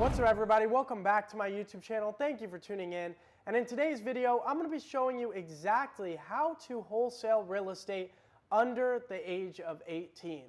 What's up, everybody? Welcome back to my YouTube channel. Thank you for tuning in. And in today's video, I'm going to be showing you exactly how to wholesale real estate under the age of 18.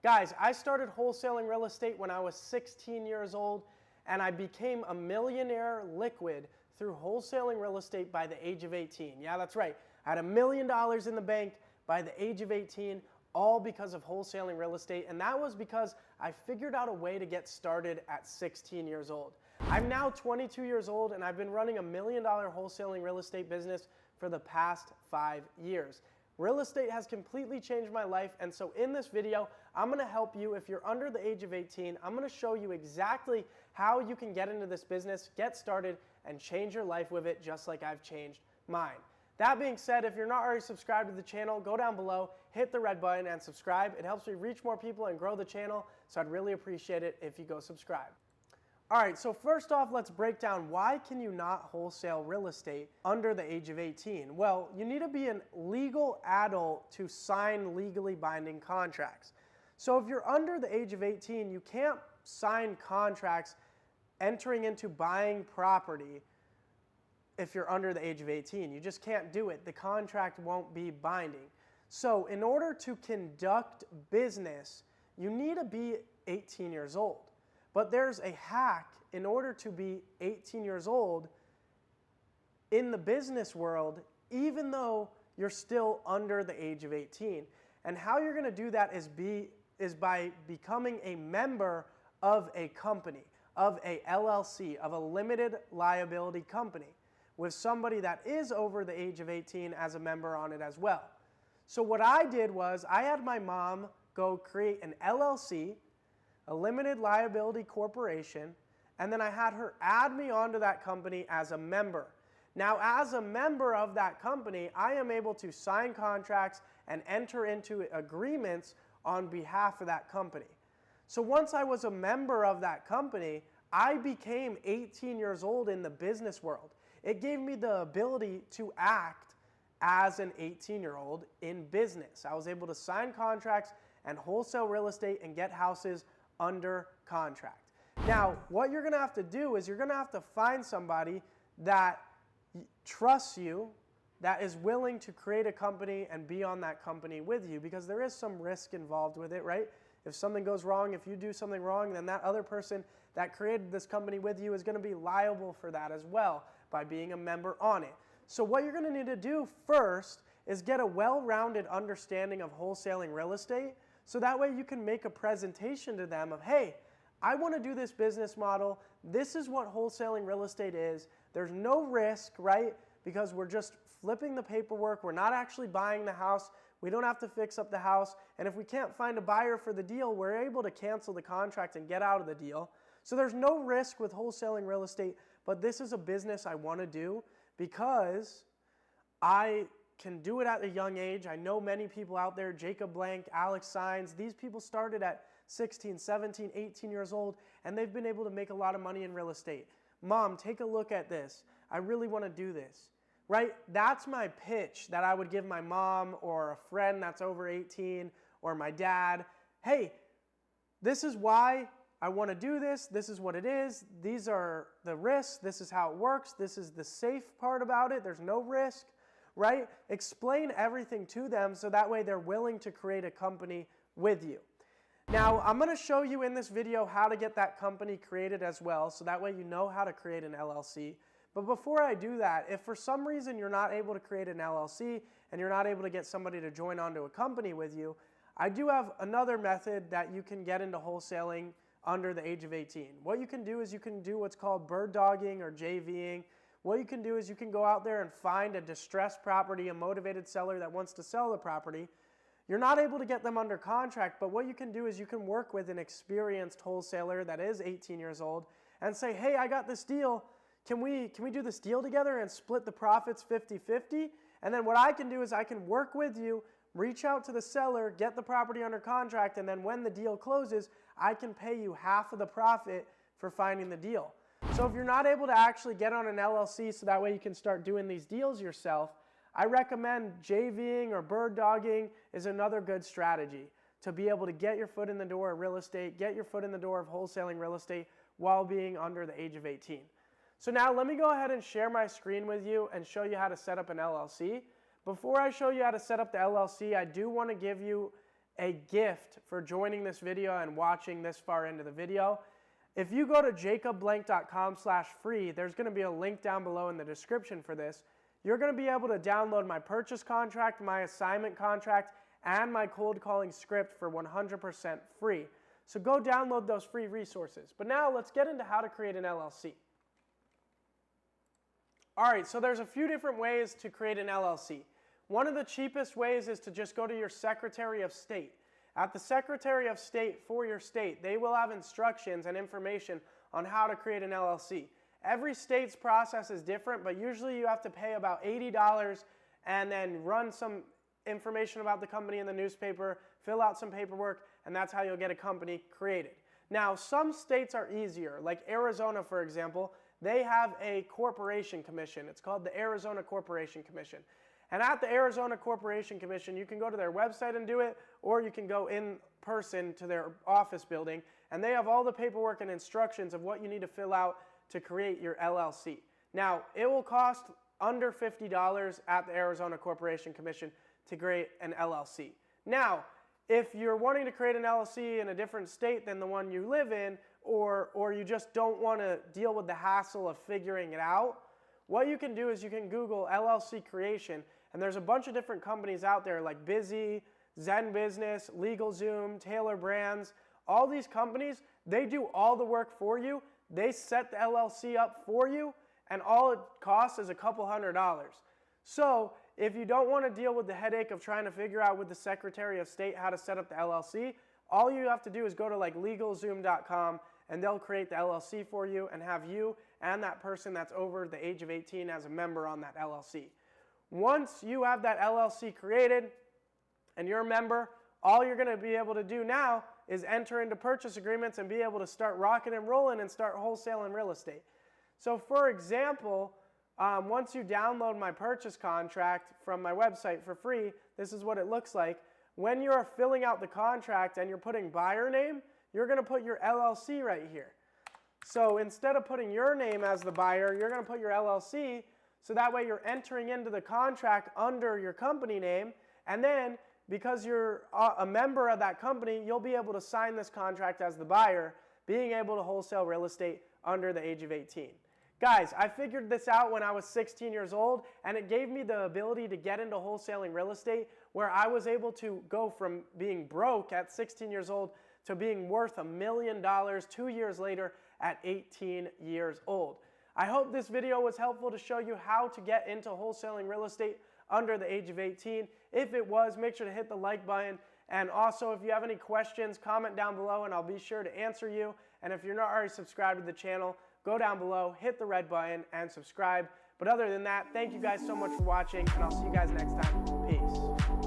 Guys, I started wholesaling real estate when I was 16 years old, and I became a millionaire liquid through wholesaling real estate by the age of 18. Yeah, that's right. I had $1 million in the bank by the age of 18, all because of wholesaling real estate, and that was because I figured out a way to get started at 16 years old. I'm now 22 years old, and I've been running $1 million wholesaling real estate business for the past 5 years. Real estate has completely changed my life, and so in this video, I'm going to help you. If you're under the age of 18, I'm going to show you exactly how you can get into this business, get started, and change your life with it just like I've changed mine. That being said, if you're not already subscribed to the channel, go down below, hit the red button, and subscribe. It helps me reach more people and grow the channel, so I'd really appreciate it if you go subscribe. All right, so first off, let's break down why can you not wholesale real estate under the age of 18? Well, you need to be a legal adult to sign legally binding contracts. So if you're under the age of 18, you can't sign contracts entering into buying property. If you're under the age of 18, you just can't do it. The contract won't be binding. So in order to conduct business, you need to be 18 years old. But there's a hack in order to be 18 years old in the business world, even though you're still under the age of 18. And how you're going to do that is by becoming a member of a company, of a LLC, of a limited liability company, with somebody that is over the age of 18 as a member on it as well. So what I did was I had my mom go create an LLC, a limited liability corporation, and then I had her add me onto that company as a member. Now, as a member of that company, I am able to sign contracts and enter into agreements on behalf of that company. So once I was a member of that company, I became 18 years old in the business world. It gave me the ability to act as an 18-year-old in business. I was able to sign contracts and wholesale real estate and get houses under contract. Now, what you're going to have to do is you're going to have to find somebody that trusts you, that is willing to create a company and be on that company with you, because there is some risk involved with it, right? If something goes wrong, if you do something wrong, then that other person that created this company with you is going to be liable for that as well by being a member on it. So what you're going to need to do first is get a well-rounded understanding of wholesaling real estate, so that way you can make a presentation to them of, hey, I want to do this business model. This is what wholesaling real estate is. There's no risk, right? Because we're just flipping the paperwork. We're not actually buying the house. We don't have to fix up the house. And if we can't find a buyer for the deal, we're able to cancel the contract and get out of the deal. So there's no risk with wholesaling real estate, but this is a business I want to do because I can do it at a young age. I know many people out there, Jacob Blank, Alex Sines, these people started at 16, 17, 18 years old, and they've been able to make a lot of money in real estate. Mom, take a look at this. I really want to do this. Right? That's my pitch that I would give my mom or a friend that's over 18 or my dad. Hey, this is why I want to do this. This is what it is. These are the risks. This is how it works. This is the safe part about it. There's no risk, right? Explain everything to them so that way they're willing to create a company with you. Now, I'm going to show you in this video how to get that company created as well, so that way you know how to create an LLC. But before I do that, if for some reason you're not able to create an LLC and you're not able to get somebody to join onto a company with you, I do have another method that you can get into wholesaling under the age of 18. What you can do is you can do what's called bird dogging or JVing. What you can do is you can go out there and find a distressed property, a motivated seller that wants to sell the property. You're not able to get them under contract, but what you can do is you can work with an experienced wholesaler that is 18 years old and say, hey, I got this deal. Can we do this deal together and split the profits 50-50? And then what I can do is I can work with you, reach out to the seller, get the property under contract, and then when the deal closes, I can pay you half of the profit for finding the deal. So if you're not able to actually get on an LLC so that way you can start doing these deals yourself, I recommend JVing or bird dogging is another good strategy to be able to get your foot in the door of real estate, get your foot in the door of wholesaling real estate while being under the age of 18. So now let me go ahead and share my screen with you and show you how to set up an LLC. Before I show you how to set up the LLC, I do want to give you a gift for joining this video and watching this far into the video. If you go to jacobblank.com/free, there's going to be a link down below in the description for this. You're going to be able to download my purchase contract, my assignment contract, and my cold calling script for 100% free. So go download those free resources. But now let's get into how to create an LLC. All right, so there's a few different ways to create an LLC. One of the cheapest ways is to just go to your Secretary of State. At the Secretary of State for your state, they will have instructions and information on how to create an LLC. Every state's process is different, but usually you have to pay about $80 and then run some information about the company in the newspaper, fill out some paperwork, and that's how you'll get a company created. Now, some states are easier, like Arizona, for example. They have a corporation commission. It's called the Arizona Corporation Commission. And at the Arizona Corporation Commission, you can go to their website and do it, or you can go in person to their office building, and they have all the paperwork and instructions of what you need to fill out to create your LLC. Now, it will cost under $50 at the Arizona Corporation Commission to create an LLC. Now, if you're wanting to create an LLC in a different state than the one you live in, or you just don't want to deal with the hassle of figuring it out, what you can do is you can Google LLC creation, and there's a bunch of different companies out there like Busy, Zen Business, LegalZoom, Taylor Brands. All these companies, they do all the work for you. They set the LLC up for you, and all it costs is a couple $100. So if you don't want to deal with the headache of trying to figure out with the Secretary of State how to set up the LLC, all you have to do is go to like LegalZoom.com, and they'll create the LLC for you and have you and that person that's over the age of 18 as a member on that LLC. Once you have that LLC created and you're a member, all you're going to be able to do now is enter into purchase agreements and be able to start rocking and rolling and start wholesaling real estate. So for example, once you download my purchase contract from my website for free, this is what it looks like. When you're filling out the contract and you're putting buyer name, you're going to put your LLC right here. So instead of putting your name as the buyer, you're going to put your LLC, so that way you're entering into the contract under your company name, and then because you're a member of that company, you'll be able to sign this contract as the buyer, being able to wholesale real estate under the age of 18. Guys, I figured this out when I was 16 years old, and it gave me the ability to get into wholesaling real estate, where I was able to go from being broke at 16 years old to being worth $1 million 2 years later at 18 years old. I hope this video was helpful to show you how to get into wholesaling real estate under the age of 18. If it was, make sure to hit the like button. And also, if you have any questions, comment down below and I'll be sure to answer you. And if you're not already subscribed to the channel, go down below, hit the red button, and subscribe. But other than that, thank you guys so much for watching, and I'll see you guys next time. Peace.